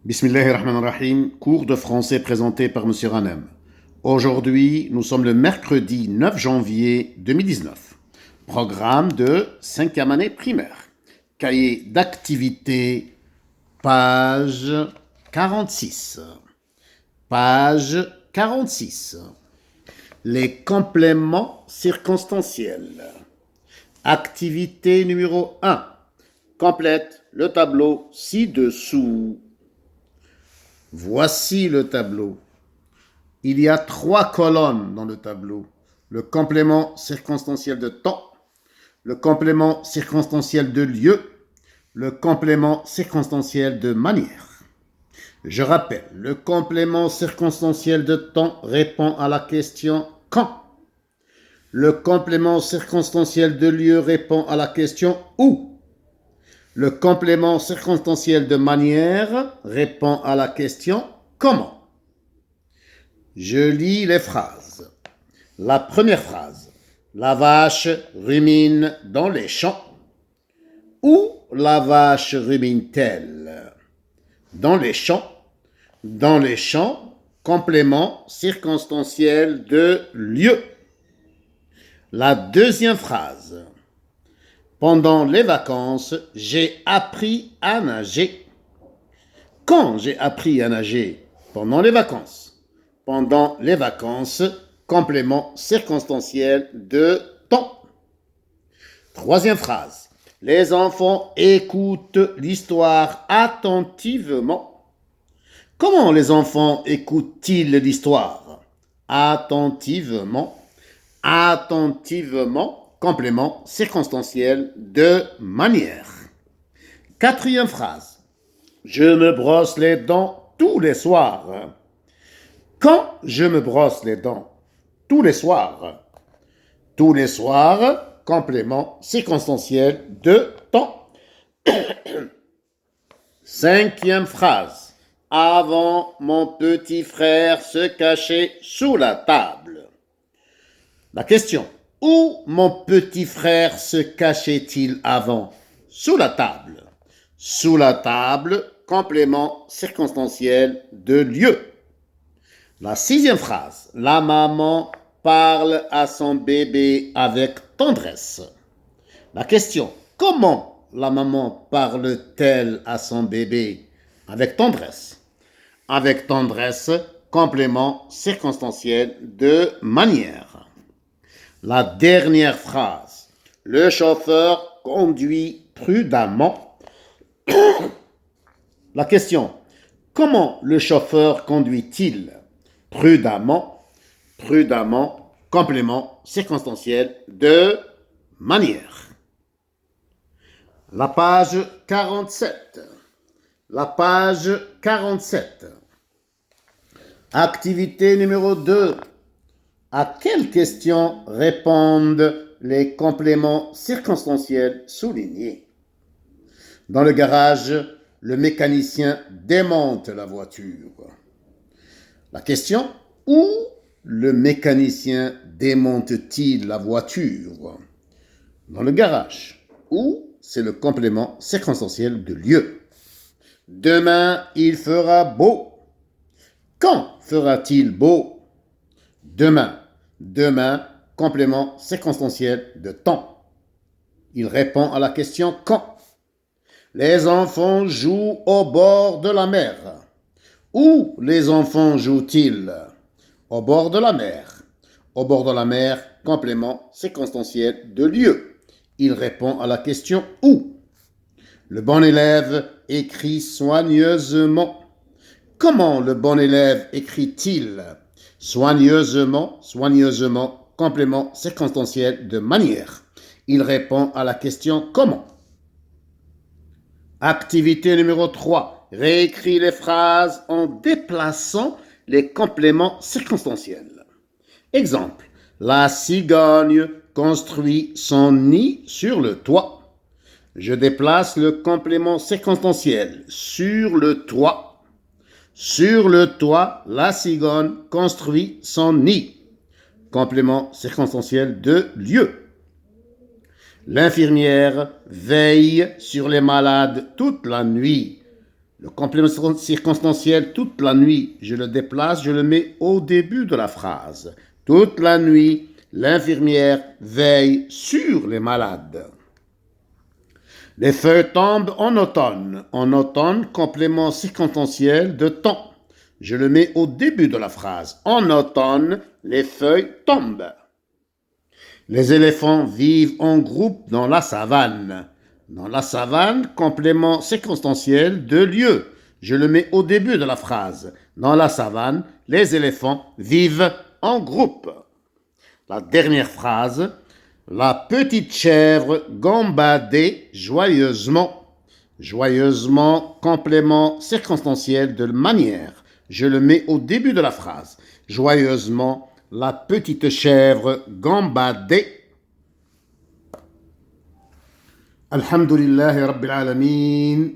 Bismillahirrahmanirrahim, cours de français présenté par Monsieur Ranem. Aujourd'hui, nous sommes le mercredi 9 janvier 2019. Programme de 5e année primaire. Cahier d'activité, page 46. Page 46. Les compléments circonstanciels. Activité numéro 1. Complète le tableau ci-dessous. Voici le tableau. Il y a 3 colonnes dans le tableau. Le complément circonstanciel de temps, le complément circonstanciel de lieu, le complément circonstanciel de manière. Je rappelle, le complément circonstanciel de temps répond à la question « quand ». Le complément circonstanciel de lieu répond à la question « où ». Le complément circonstanciel de manière répond à la question « comment ». Je lis les phrases. La première phrase. La vache rumine dans les champs. Où la vache rumine-t-elle? Dans les champs. Dans les champs, complément circonstanciel de lieu. La deuxième phrase. Pendant les vacances, j'ai appris à nager. Quand j'ai appris à nager? Pendant les vacances. Pendant les vacances, complément circonstanciel de temps. Troisième phrase. Les enfants écoutent l'histoire attentivement. Comment les enfants écoutent-ils l'histoire? Attentivement. Attentivement. Complément circonstanciel de manière. Quatrième phrase. Je me brosse les dents tous les soirs. Quand je me brosse les dents? Tous les soirs. Tous les soirs, complément circonstanciel de temps. Cinquième phrase. Avant, mon petit frère se cachait sous la table. La question. Où mon petit frère se cachait-il avant? Sous la table. Sous la table, complément circonstanciel de lieu. La sixième phrase. La maman parle à son bébé avec tendresse. La question. Comment la maman parle-t-elle à son bébé? Avec tendresse. Avec tendresse, complément circonstanciel de manière. La dernière phrase. Le chauffeur conduit prudemment. La question. Comment le chauffeur conduit-il? Prudemment. Prudemment. Complément circonstanciel de manière. La page 47. La page 47. Activité numéro 2. À quelle question répondent les compléments circonstanciels soulignés? Dans le garage, le mécanicien démonte la voiture. La question, où le mécanicien démonte-t-il la voiture? Dans le garage. Où, c'est le complément circonstanciel de lieu. Demain, il fera beau. Quand fera-t-il beau? Demain. Demain, complément circonstanciel de temps. Il répond à la question quand. Les enfants jouent au bord de la mer. Où les enfants jouent-ils? Au bord de la mer. Au bord de la mer, complément circonstanciel de lieu. Il répond à la question où. Le bon élève écrit soigneusement. Comment le bon élève écrit-il? Soigneusement, soigneusement, complément circonstanciel de manière. Il répond à la question comment. Activité numéro 3. Réécris les phrases en déplaçant les compléments circonstanciels. Exemple. La cigogne construit son nid sur le toit. Je déplace le complément circonstanciel sur le toit. Sur le toit, la cigogne construit son nid. Complément circonstanciel de lieu. L'infirmière veille sur les malades toute la nuit. Le complément circonstanciel, toute la nuit, je le déplace, je le mets au début de la phrase. Toute la nuit, l'infirmière veille sur les malades. Les feuilles tombent en automne. En automne, complément circonstanciel de temps. Je le mets au début de la phrase. En automne, les feuilles tombent. Les éléphants vivent en groupe dans la savane. Dans la savane, complément circonstanciel de lieu. Je le mets au début de la phrase. Dans la savane, les éléphants vivent en groupe. La dernière phrase. La petite chèvre gambadait joyeusement. Joyeusement, complément circonstanciel de manière. Je le mets au début de la phrase. Joyeusement, la petite chèvre gambadait. Alhamdulillahi Rabbil Alamin.